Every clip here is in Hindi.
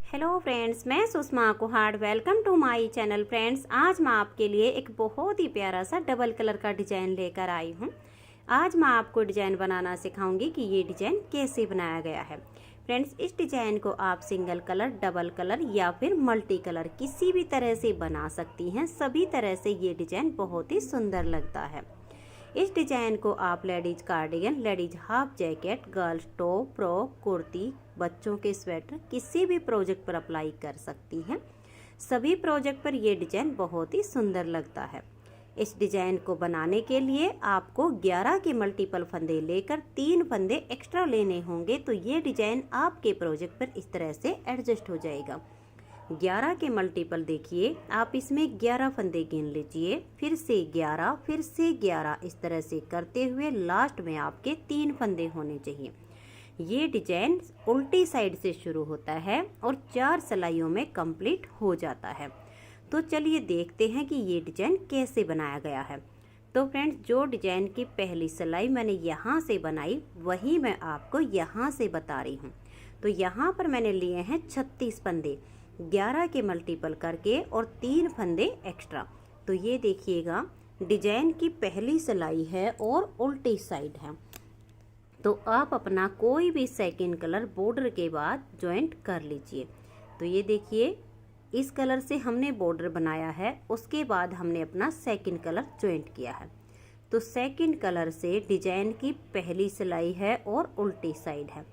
हेलो फ्रेंड्स, मैं Sushma Kuhad. Welcome to my channel. Friends, आज मैं आपके लिए एक बहुत ही प्यारा सा डबल कलर का डिजाइन लेकर आई हूँ। आज मैं आपको डिजाइन बनाना सिखाऊंगी कि ये डिजाइन कैसे बनाया गया है। फ्रेंड्स, इस डिजाइन को आप सिंगल कलर, डबल कलर या फिर मल्टी कलर किसी भी तरह से बना सकती हैं। सभी तरह से ये डिजाइन बहुत ही सुंदर लगता है। इस डिजाइन को आप ladies cardigan, ladies half jacket, girls top, frock, kurti, बच्चों के स्वेटर किसी भी प्रोजेक्ट पर अप्लाई कर सकती हैं। सभी प्रोजेक्ट पर ये डिजाइन बहुत ही सुंदर लगता है। इस डिजाइन को बनाने के लिए आपको 11 के मल्टीपल फंदे लेकर 3 फंदे एक्स्ट्रा लेने होंगे, तो ये डिजाइन आपके प्रोजेक्ट पर इस तरह से एडजस्ट हो जाएगा। 11 के मल्टीपल देखिए, आप इसमें 11 फंदे गिन लीजिए, फिर से 11, फिर से 11, इस तरह से करते हुए लास्ट में आपके 3 फंदे होने चाहिए। ये डिजाइन उल्टी साइड से शुरू होता है और 4 सिलाइयों में कंप्लीट हो जाता है। तो चलिए देखते हैं कि ये डिजाइन कैसे बनाया गया है। तो फ्रेंड्स, जो डिजाइन की पहली सिलाई मैंने यहाँ से बनाई वही मैं आपको यहाँ से बता रही हूँ। तो यहाँ पर मैंने लिए हैं 36 फंदे, 11 के मल्टीपल करके और 3 फंदे एक्स्ट्रा। तो ये देखिएगा, डिजाइन की पहली सिलाई है और उल्टी साइड है। तो आप अपना कोई भी सेकंड कलर बॉर्डर के बाद ज्वाइंट कर लीजिए। तो ये देखिए, इस कलर से हमने बॉर्डर बनाया है, उसके बाद हमने अपना सेकंड कलर ज्वाइंट किया है। तो सेकंड कलर से डिजाइन की पहली सिलाई है और उल्टी साइड है।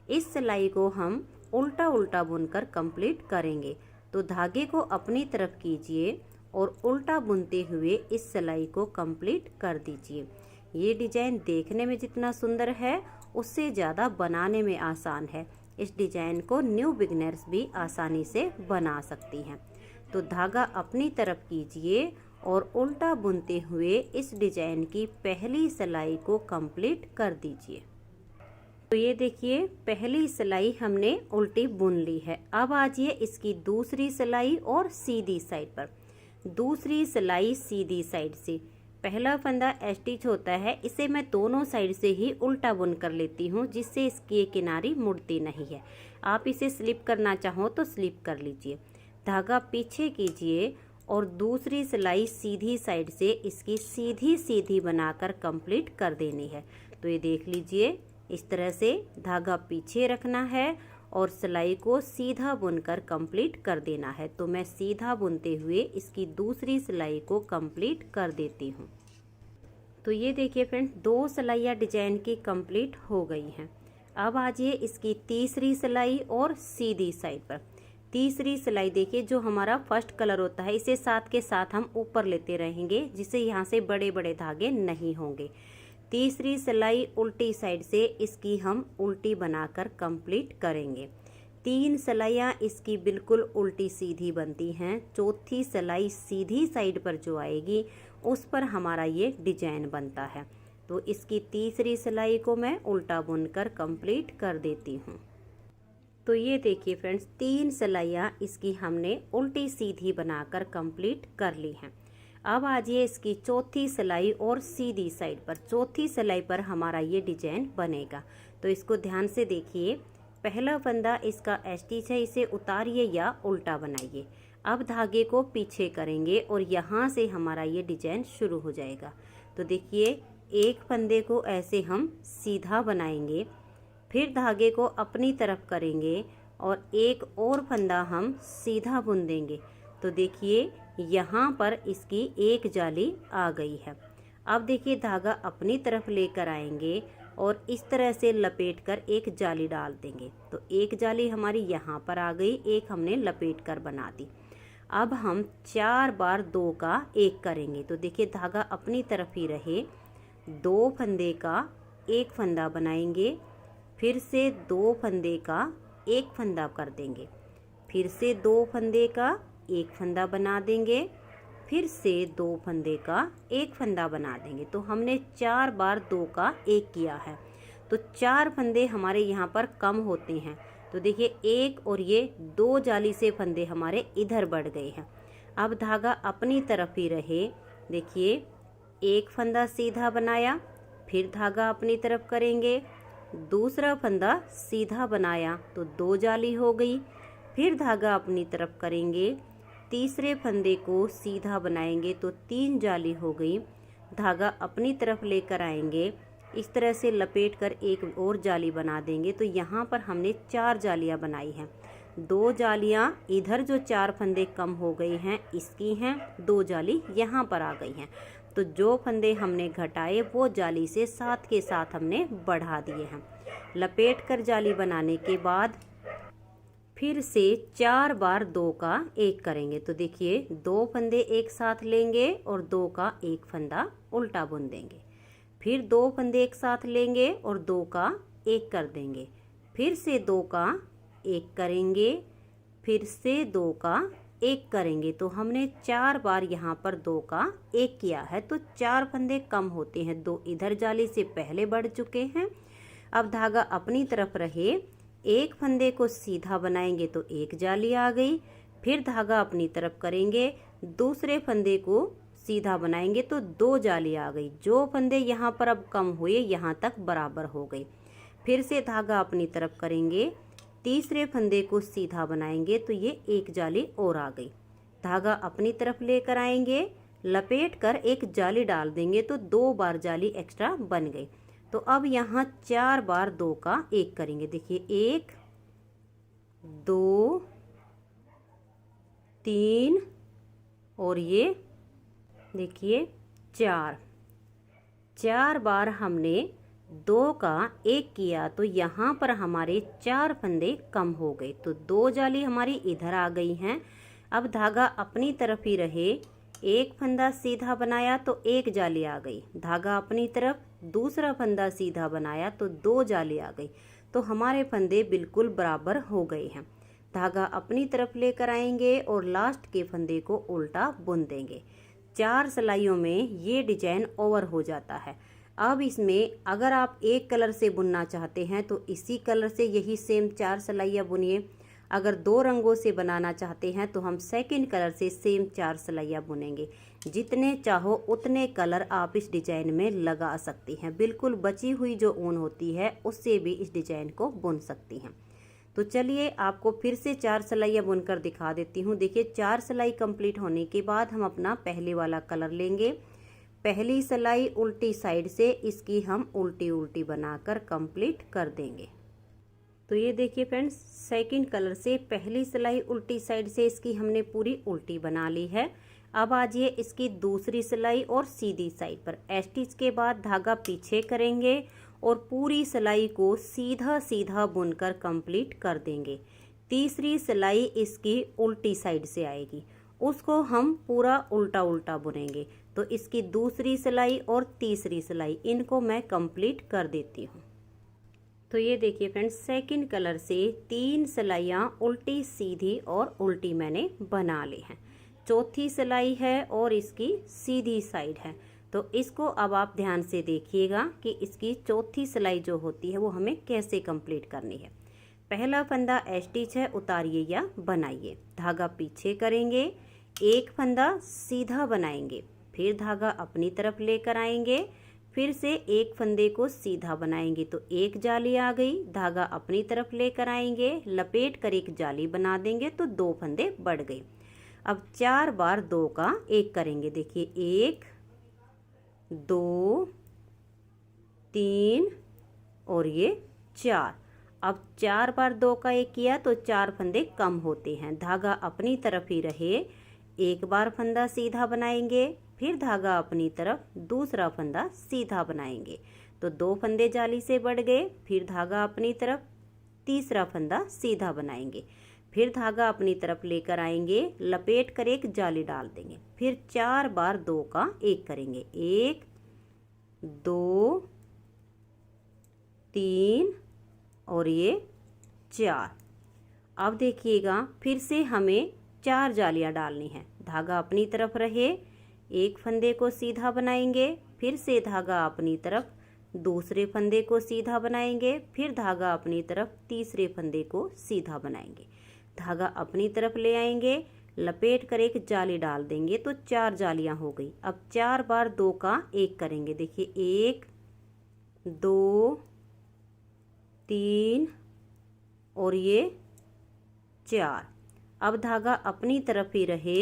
इस सिलाई को हम उल्टा उल्टा बुनकर कंप्लीट करेंगे। तो धागे को अपनी तरफ कीजिए और उल्टा बुनते हुए इस सिलाई को कंप्लीट कर दीजिए। ये डिजाइन देखने में जितना सुंदर है उससे ज़्यादा बनाने में आसान है। इस डिजाइन को न्यू बिगिनर्स भी आसानी से बना सकती हैं। तो धागा अपनी तरफ कीजिए और उल्टा बुनते हुए इस डिजाइन की पहली सिलाई को कंप्लीट कर दीजिए। तो ये देखिए, पहली सिलाई हमने उल्टी बुन ली है। अब आजिए इसकी दूसरी सिलाई और सीधी साइड पर। दूसरी सिलाई सीधी साइड से, पहला फंदा स्टिच होता है, इसे मैं दोनों साइड से ही उल्टा बुन कर लेती हूँ, जिससे इसकी किनारी मुड़ती नहीं है। आप इसे स्लिप करना चाहो तो स्लिप कर लीजिए। धागा पीछे कीजिए और दूसरी सिलाई सीधी साइड से इसकी सीधी सीधी बनाकर कंप्लीट कर देनी है। तो ये देख लीजिए, इस तरह से धागा पीछे रखना है और सिलाई को सीधा बुनकर कंप्लीट कर देना है। तो मैं सीधा बुनते हुए इसकी दूसरी सिलाई को कंप्लीट कर देती हूँ। तो ये देखिए फ्रेंड्स, 2 सिलाइयाँ डिजाइन की कंप्लीट हो गई हैं। अब आजिए इसकी तीसरी सिलाई और सीधी साइड पर। तीसरी सिलाई देखिए, जो हमारा फर्स्ट कलर होता है इसे साथ के साथ हम ऊपर लेते रहेंगे, जिससे यहाँ से बड़े बड़े धागे नहीं होंगे। तीसरी सिलाई उल्टी साइड से इसकी हम उल्टी बनाकर कंप्लीट करेंगे। 3 सिलाइयाँ इसकी बिल्कुल उल्टी सीधी बनती हैं। चौथी सिलाई सीधी साइड पर जो आएगी उस पर हमारा ये डिजाइन बनता है। तो इसकी तीसरी सिलाई को मैं उल्टा बुनकर कंप्लीट कर देती हूँ। तो ये देखिए फ्रेंड्स, 3 सिलाइयाँ इसकी हमने उल्टी सीधी बनाकर कंप्लीट कर ली हैं। अब आजिए इसकी चौथी सिलाई और सीधी साइड पर। चौथी सिलाई पर हमारा ये डिजाइन बनेगा। तो इसको ध्यान से देखिए, पहला फंदा इसका स्टिच है, इसे उतारिए या उल्टा बनाइए। अब धागे को पीछे करेंगे और यहाँ से हमारा ये डिजाइन शुरू हो जाएगा। तो देखिए, एक फंदे को ऐसे हम सीधा बनाएंगे, फिर धागे को अपनी तरफ करेंगे और एक और फंदा हम सीधा बुन देंगे। तो देखिए, यहाँ पर इसकी एक जाली आ गई है। अब देखिए, धागा अपनी तरफ लेकर आएंगे और इस तरह से लपेट कर एक जाली डाल देंगे। तो एक जाली हमारी यहाँ पर आ गई, एक हमने लपेट कर बना दी। अब हम 4 बार 2 का 1 करेंगे। तो देखिए, धागा अपनी तरफ ही रहे, 2 फंदे का 1 फंदा बनाएंगे, फिर से 2 फंदे का 1 फंदा कर देंगे, फिर से 2 फंदे का 1 फंदा बना देंगे, फिर से 2 फंदे का 1 फंदा बना देंगे। तो हमने 4 बार 2 का 1 किया है। तो 4 फंदे हमारे यहाँ पर कम होते हैं। तो देखिए, 1 और ये 2 जाली से फंदे हमारे इधर बढ़ गए हैं। अब धागा अपनी तरफ ही रहे, देखिए, 1 फंदा सीधा बनाया, फिर धागा अपनी तरफ करेंगे, दूसरा फंदा सीधा बनाया तो 2 जाली हो गई, फिर धागा अपनी तरफ करेंगे, तीसरे फंदे को सीधा बनाएंगे तो 3 जाली हो गई। धागा अपनी तरफ लेकर आएंगे, इस तरह से लपेट कर एक और जाली बना देंगे। तो यहाँ पर हमने 4 जालियाँ बनाई हैं। 2 जालियाँ इधर जो 4 फंदे कम हो गए हैं इसकी हैं, 2 जाली यहाँ पर आ गई हैं। तो जो फंदे हमने घटाए वो जाली से साथ के साथ हमने बढ़ा दिए हैं। लपेट कर जाली बनाने के बाद फिर से 4 बार 2 का 1 करेंगे। तो देखिए 2 फंदे एक साथ लेंगे और 2 का 1 फंदा उल्टा बुन देंगे। फिर 2 फंदे एक साथ लेंगे और 2 का 1 कर देंगे। फिर से 2 का 1 करेंगे, फिर से 2 का 1 करेंगे। तो हमने 4 बार यहाँ पर 2 का 1 किया है। तो 4 फंदे कम होते हैं, 2 इधर जाली से पहले बढ़ चुके हैं। अब धागा अपनी तरफ रहे, एक फंदे को सीधा बनाएंगे तो 1 जाली आ गई। फिर धागा अपनी तरफ करेंगे, दूसरे फंदे को सीधा बनाएंगे तो 2 जाली आ गई। जो फंदे यहाँ पर अब कम हुए यहाँ तक बराबर हो गई। फिर से धागा अपनी तरफ करेंगे, तीसरे फंदे को सीधा बनाएंगे तो ये 1 जाली और आ गई। धागा अपनी तरफ लेकर आएंगे, लपेट कर एक जाली डाल देंगे तो 2 बार जाली एक्स्ट्रा बन गई। तो अब यहाँ 4 बार 2 का 1 करेंगे। देखिए 1 2 3 और ये देखिए 4 बार हमने 2 का 1 किया तो यहाँ पर हमारे 4 फंदे कम हो गए। तो 2 जाली हमारी इधर आ गई हैं। अब धागा अपनी तरफ ही रहे, एक फंदा सीधा बनाया तो 1 जाली आ गई। धागा अपनी तरफ, दूसरा फंदा सीधा बनाया तो 2 जाली आ गई। तो हमारे फंदे बिल्कुल बराबर हो गए हैं। धागा अपनी तरफ लेकर आएंगे और लास्ट के फंदे को उल्टा बुन देंगे। 4 सिलाइयों में ये डिजाइन ओवर हो जाता है। अब इसमें अगर आप एक कलर से बुनना चाहते हैं तो इसी कलर से यही सेम 4 सिलाइयाँ बुनिए। अगर 2 रंगों से बनाना चाहते हैं तो हम सेकंड कलर से सेम 4 सिलाइयाँ बुनेंगे। जितने चाहो उतने कलर आप इस डिजाइन में लगा सकती हैं। बिल्कुल बची हुई जो ऊन होती है उससे भी इस डिजाइन को बुन सकती हैं। तो चलिए आपको फिर से 4 सिलाइयाँ बुनकर दिखा देती हूँ। देखिए 4 सिलाई कंप्लीट होने के बाद हम अपना पहले वाला कलर लेंगे। पहली सिलाई उल्टी साइड से इसकी हम उल्टी उल्टी बनाकर कंप्लीट कर देंगे। तो ये देखिए फ्रेंड्स, सेकंड कलर से पहली सिलाई उल्टी साइड से इसकी हमने पूरी उल्टी बना ली है। अब आ जाइए इसकी दूसरी सिलाई और सीधी साइड पर। स्टिच के बाद धागा पीछे करेंगे और पूरी सिलाई को सीधा सीधा बुनकर कंप्लीट कर देंगे। तीसरी सिलाई इसकी उल्टी साइड से आएगी, उसको हम पूरा उल्टा उल्टा बुनेंगे। तो इसकी दूसरी सिलाई और तीसरी सिलाई इनको मैं कंप्लीट कर देती हूँ। तो ये देखिए फ्रेंड्स, सेकंड कलर से 3 सिलाइयाँ उल्टी सीधी और उल्टी मैंने बना ली हैं। चौथी सिलाई है और इसकी सीधी साइड है। तो इसको अब आप ध्यान से देखिएगा कि इसकी चौथी सिलाई जो होती है वो हमें कैसे कंप्लीट करनी है। पहला फंदा स्टिच है, उतारिए या बनाइए। धागा पीछे करेंगे, एक फंदा सीधा बनाएंगे, फिर धागा अपनी तरफ लेकर आएंगे, फिर से एक फंदे को सीधा बनाएंगे तो 1 जाली आ गई। धागा अपनी तरफ लेकर आएंगे, लपेट कर एक जाली बना देंगे तो 2 फंदे बढ़ गए। अब 4 बार 2 का 1 करेंगे। देखिए 1 2 3 और ये 4। अब 4 बार 2 का 1 किया तो 4 फंदे कम होते हैं। धागा अपनी तरफ ही रहे, एक बार फंदा सीधा बनाएंगे, फिर धागा अपनी तरफ, दूसरा फंदा सीधा बनाएंगे तो 2 फंदे जाली से बढ़ गए। फिर धागा अपनी तरफ, तीसरा फंदा सीधा बनाएंगे, फिर धागा अपनी तरफ लेकर आएंगे, लपेट कर एक जाली डाल देंगे। फिर 4 बार 2 का 1 करेंगे। 1 2 3 और ये 4। अब देखिएगा फिर से हमें 4 जालियां डालनी है। धागा अपनी तरफ रहे, एक फंदे को सीधा बनाएंगे, फिर से धागा अपनी तरफ, दूसरे फंदे को सीधा बनाएंगे, फिर धागा अपनी तरफ, तीसरे फंदे को सीधा बनाएंगे। धागा अपनी तरफ ले आएंगे, लपेट कर एक जाली डाल देंगे तो 4 जालियां हो गई। अब 4 बार 2 का 1 करेंगे। देखिए 1 2 3 और ये 4। अब धागा अपनी तरफ ही रहे,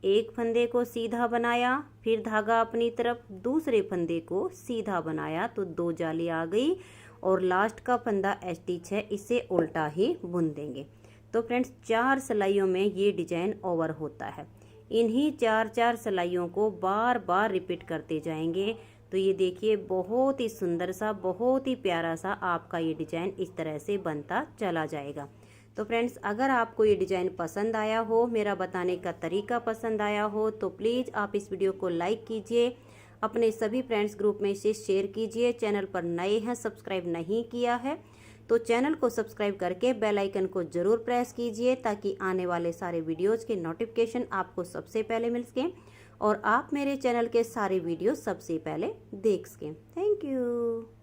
एक फंदे को सीधा बनाया, फिर धागा अपनी तरफ, दूसरे फंदे को सीधा बनाया तो 2 जाली आ गई और लास्ट का फंदा स्टिच है, इसे उल्टा ही बुन देंगे। तो फ्रेंड्स 4 सिलाइयों में ये डिजाइन ओवर होता है। इन्हीं 4 सिलाइयों को बार बार रिपीट करते जाएंगे तो ये देखिए बहुत ही सुंदर सा, बहुत ही प्यारा सा आपका ये डिजाइन इस तरह से बनता चला जाएगा। तो फ्रेंड्स अगर आपको ये डिजाइन पसंद आया हो, मेरा बताने का तरीका पसंद आया हो, तो प्लीज़ आप इस वीडियो को लाइक कीजिए, अपने सभी फ्रेंड्स ग्रुप में इसे शेयर कीजिए। चैनल पर नए हैं, सब्सक्राइब नहीं किया है तो चैनल को सब्सक्राइब करके बेल आइकन को ज़रूर प्रेस कीजिए ताकि आने वाले सारे वीडियोज़ के नोटिफिकेशन आपको सबसे पहले मिल सकें और आप मेरे चैनल के सारे वीडियो सबसे पहले देख सकें। Thank you.